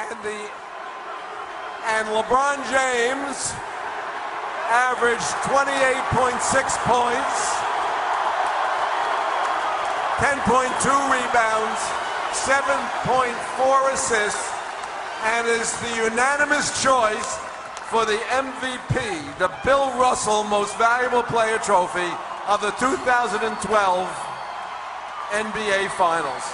And LeBron James averaged 28.6 points, 10.2 rebounds, 7.4 assists, and is the unanimous choice for the MVP, the Bill Russell Most Valuable Player Trophy of the 2012 NBA Finals.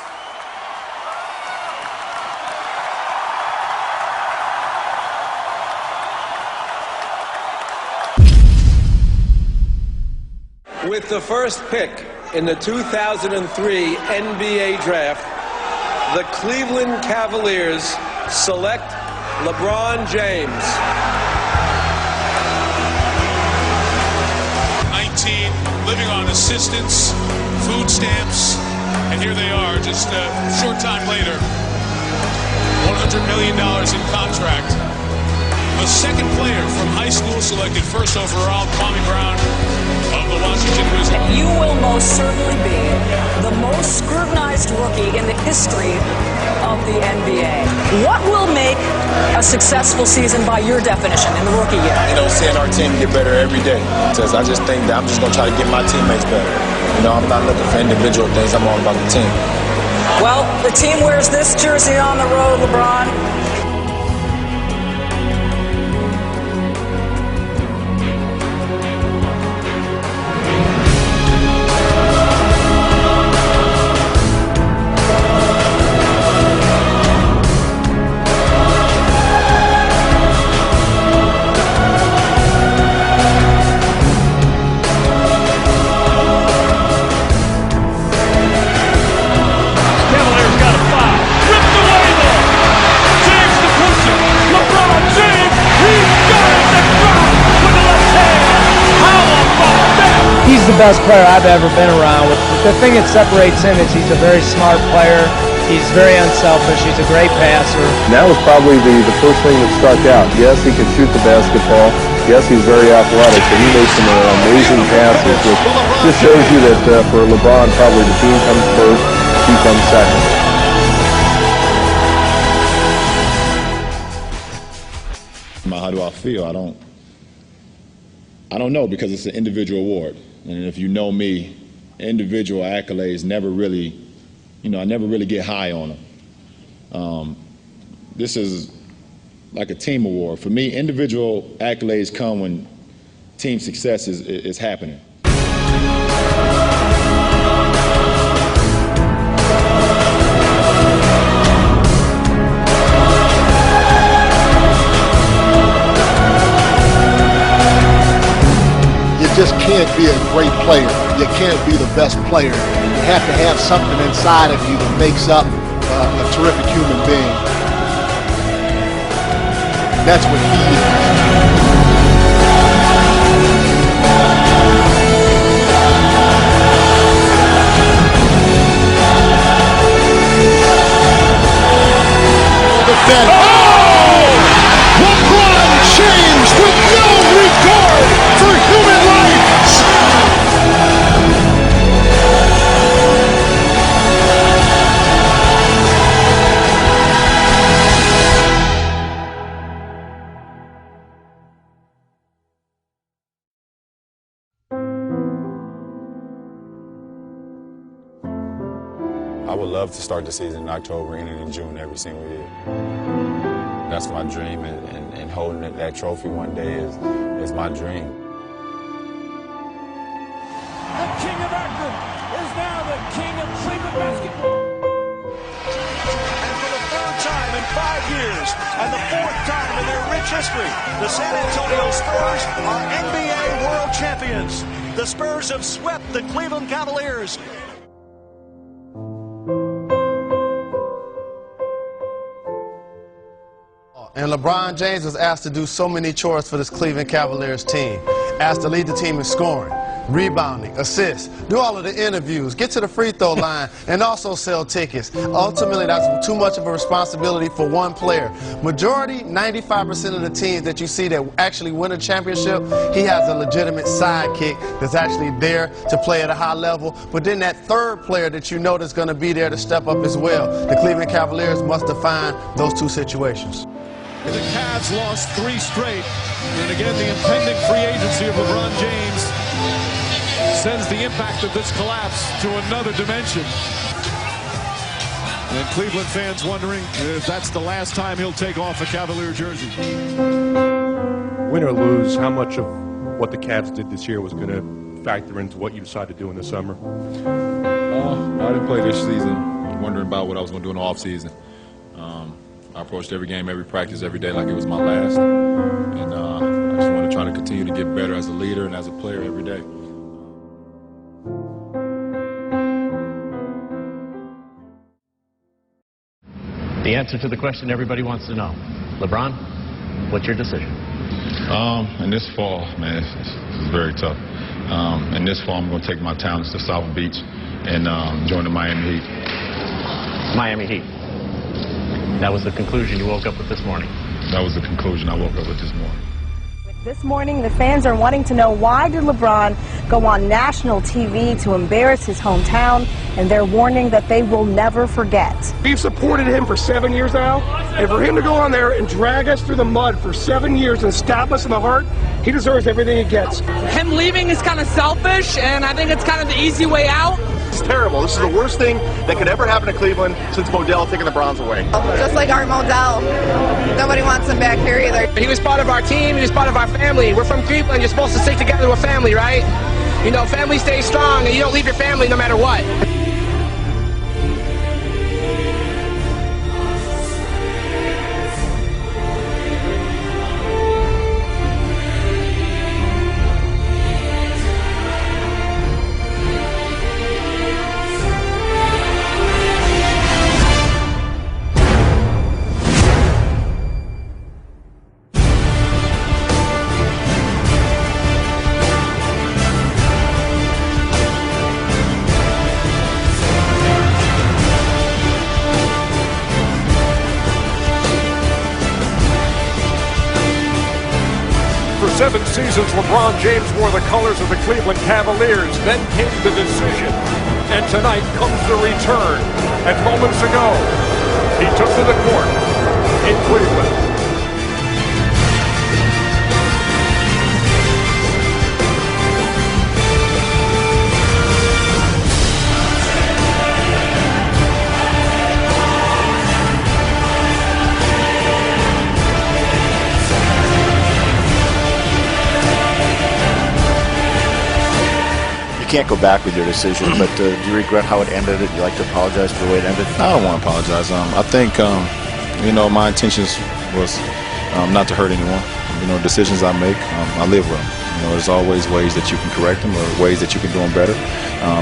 With the first pick in the 2003 NBA Draft, the Cleveland Cavaliers select LeBron James. 19, living on assistance, food stamps, and here they are just a short time later. $100 million in contract. The second player from high school selected first overall, Kwame Brown of the Washington Wizards. You will most certainly be the most scrutinized rookie in the history of the NBA. What will make a successful season by your definition in the rookie year? You know, seeing our team get better every day. Because I just think that I'm just going to try to get my teammates better. You know, I'm not looking for individual things. I'm all about the team. Well, the team wears this jersey on the road, LeBron. He's the best player I've ever been around. The thing that separates him is he's a very smart player. He's very unselfish. He's a great passer. And that was probably the first thing that struck out. Yes, he can shoot the basketball. Yes, he's very athletic, but he made some amazing passes, which just shows you that for LeBron, probably the team comes first, he comes second. How do I feel? I don't know, because it's an individual award. And if you know me, individual accolades never really, I never really get high on them. This is like a team award. For me, individual accolades come when team success is happening. You just can't be a great player. You can't be the best player. You have to have something inside of you that makes up a terrific human being. That's what he is. LeBron James with no regard for human life. I would love to start the season in October, ending in June every single year. That's my dream, and holding that trophy one day is my dream. The king of Akron is now the king of Cleveland basketball. And for the third time in 5 years, and the fourth time in their rich history, the San Antonio Spurs are NBA world champions. The Spurs have swept the Cleveland Cavaliers. And LeBron James was asked to do so many chores for this Cleveland Cavaliers team. Asked to lead the team in scoring, rebounding, assists, do all of the interviews, get to the free throw line, and also sell tickets. Ultimately, that's too much of a responsibility for one player. Majority, 95% of the teams that you see that actually win a championship, he has a legitimate sidekick that's actually there to play at a high level. But then that third player that you know that's going to be there to step up as well. The Cleveland Cavaliers must define those two situations. The Cavs lost 3 straight, and again the impending free agency of LeBron James sends the impact of this collapse to another dimension. And Cleveland fans wondering if that's the last time he'll take off a Cavalier jersey. Win or lose, how much of what the Cavs did this year was going to factor into what you decided to do in the summer? I didn't play this season wondering about what I was going to do in the offseason. I approached every game, every practice, every day like it was my last. And I just want to try to continue to get better as a leader and as a player every day. The answer to the question everybody wants to know. LeBron, what's your decision? In this fall, man, it's very tough. In this fall, I'm going to take my talents to South Beach and join the Miami Heat. Miami Heat. That was the conclusion you woke up with this morning. That was the conclusion I woke up with this morning. This morning, the fans are wanting to know, why did LeBron go on national TV to embarrass his hometown, and they're warning that they will never forget. We've supported him for 7 years now, and for him to go on there and drag us through the mud for 7 years and stab us in the heart, he deserves everything he gets. Him leaving is kind of selfish, and I think it's kind of the easy way out. It's terrible. This is the worst thing that could ever happen to Cleveland since Modell taking the Browns away. Just like our Modell. Nobody wants him back here either. He was part of our team. He was part of our family. We're from Cleveland. You're supposed to stick together with family, right? You know, family stays strong, and you don't leave your family no matter what. For 7 seasons, LeBron James wore the colors of the Cleveland Cavaliers. Then came the decision, and tonight comes the return. And moments ago, he took to the court in Cleveland. You can't go back with your decision, but do you regret how it ended? Would you like to apologize for the way it ended? I don't want to apologize. I think, you know, my intentions was not to hurt anyone. You know, decisions I make, I live with them. You know, there's always ways that you can correct them or ways that you can do them better.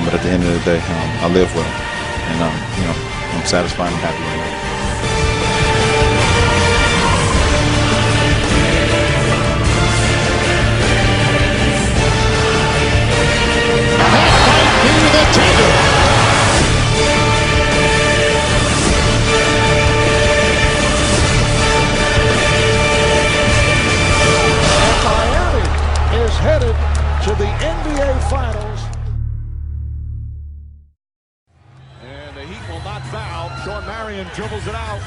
But at the end of the day, I live with them. And, you know, I'm satisfied and happy with that. Headed to the NBA Finals. And the Heat will not foul. Sean Marion dribbles it out.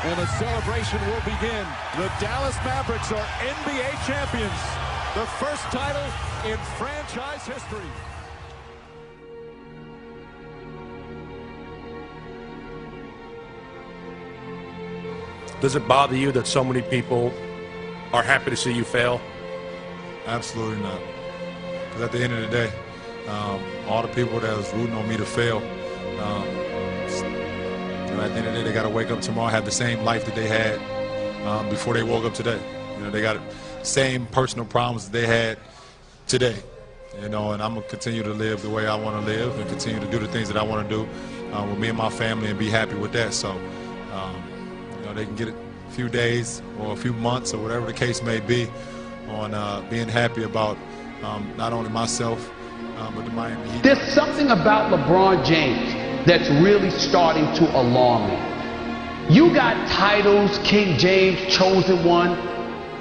And the celebration will begin. The Dallas Mavericks are NBA champions. The first title in franchise history. Does it bother you that so many people are happy to see you fail? Absolutely not. Because at the end of the day, all the people that was rooting on me to fail, you know, at the end of the day, they got to wake up tomorrow, have the same life that they had before they woke up today. You know, they got the same personal problems that they had today. You know, and I'm going to continue to live the way I want to live and continue to do the things that I want to do with me and my family and be happy with that. So, you know, they can get a few days or a few months or whatever the case may be on being happy about not only myself, but the Miami Heat. There's something about LeBron James that's really starting to alarm me. You got titles, King James, chosen one.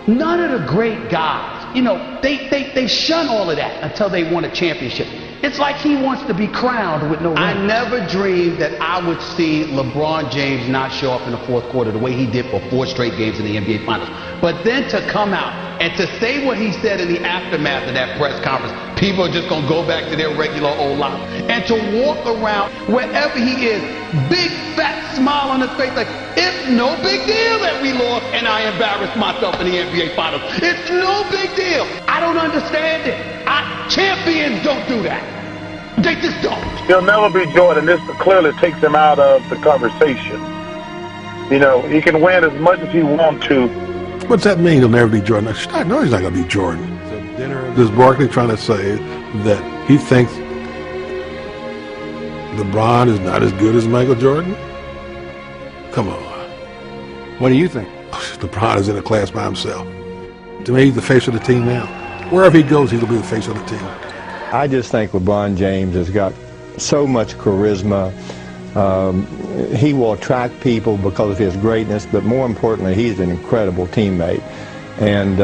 None of the great guys, you know, they shun all of that until they won a championship. It's like he wants to be crowned with no ring. I never dreamed that I would see LeBron James not show up in the fourth quarter the way he did for 4 straight games in the NBA Finals. But then to come out and to say what he said in the aftermath of that press conference, people are just going to go back to their regular old life. And to walk around wherever he is, big fat smile on his face, like, it's no big deal that we lost and I embarrassed myself in the NBA Finals. It's no big deal. I don't understand it. Champions don't do that. They just don't. He'll never be Jordan. This clearly takes him out of the conversation. You know, he can win as much as he wants to. What's that mean, he'll never be Jordan? I know he's not going to be Jordan. Is Barkley trying to say that he thinks LeBron is not as good as Michael Jordan? Come on. What do you think? LeBron is in a class by himself. To me, he's the face of the team now. Wherever he goes, he'll be the face of the team. I just think LeBron James has got so much charisma. He will attract people because of his greatness, but more importantly, he's an incredible teammate. And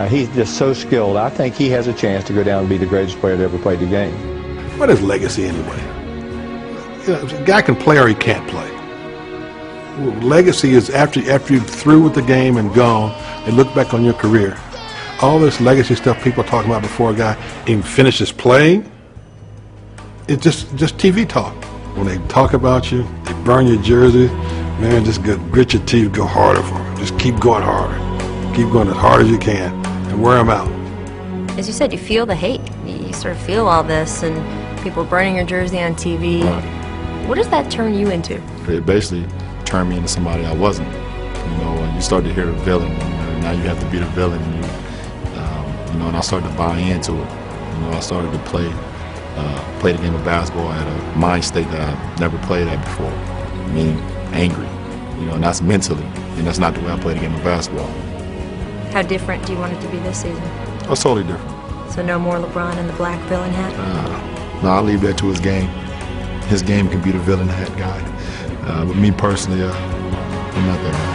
he's just so skilled. I think he has a chance to go down and be the greatest player to ever play the game. What is legacy anyway? You know, a guy can play or he can't play. Legacy is after you're through with the game and gone, and look back on your career. All this legacy stuff people are talking about before a guy even finishes playing, it's just TV talk. When they talk about you, they burn your jersey, man, just grit your teeth, go harder for them. Just keep going harder. Keep going as hard as you can and wear them out. As you said, you feel the hate. You sort of feel all this and people burning your jersey on TV. What does that turn you into? It basically turned me into somebody I wasn't. You know, and you start to hear the villain. You know, now you have to be the villain. You know, and I started to buy into it. You know, I started to play the game of basketball at a mind state that I've never played at before. I mean, angry. You know, and that's mentally, and that's not the way I play the game of basketball. How different do you want it to be this season? Oh, it's totally different. So no more LeBron in the black villain hat? No, I'll leave that to his game. His game can be the villain hat guy. But me personally, I'm not that.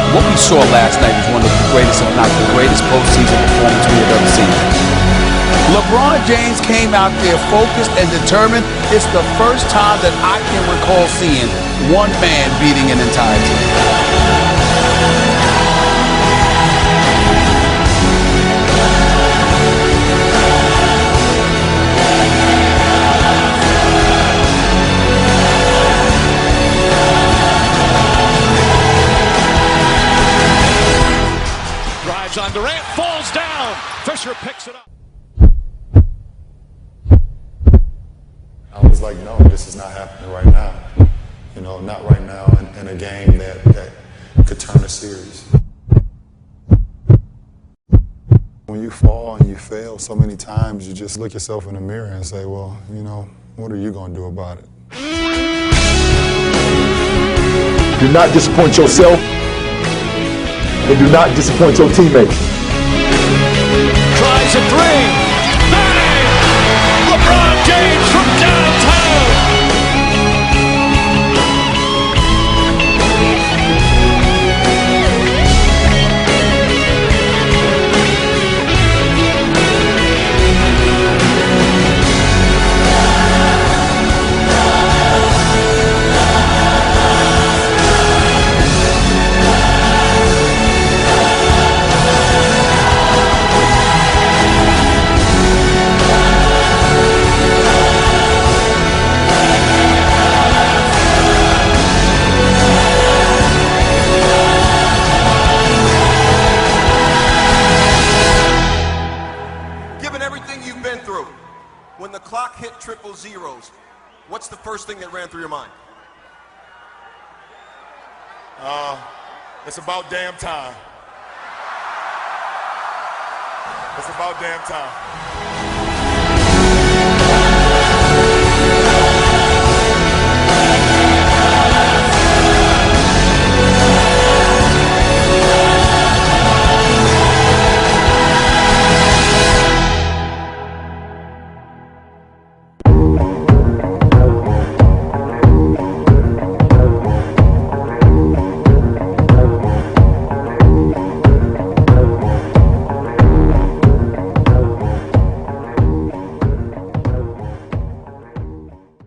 What we saw last night was one of the greatest, if not the greatest postseason performance we have ever seen. LeBron James came out there focused and determined. It's the first time that I can recall seeing one man beating an entire team. On Durant, falls down. Fisher picks it up. I was like, no, this is not happening right now. You know, not right now in a game that could turn a series. When you fall and you fail so many times, you just look yourself in the mirror and say, well, you know, what are you going to do about it? Do not disappoint yourself, and do not disappoint your teammates. Fires a three. Bang! LeBron James from downtown. Given everything you've been through, when the clock hit triple zeros, what's the first thing that ran through your mind? It's about damn time. It's about damn time.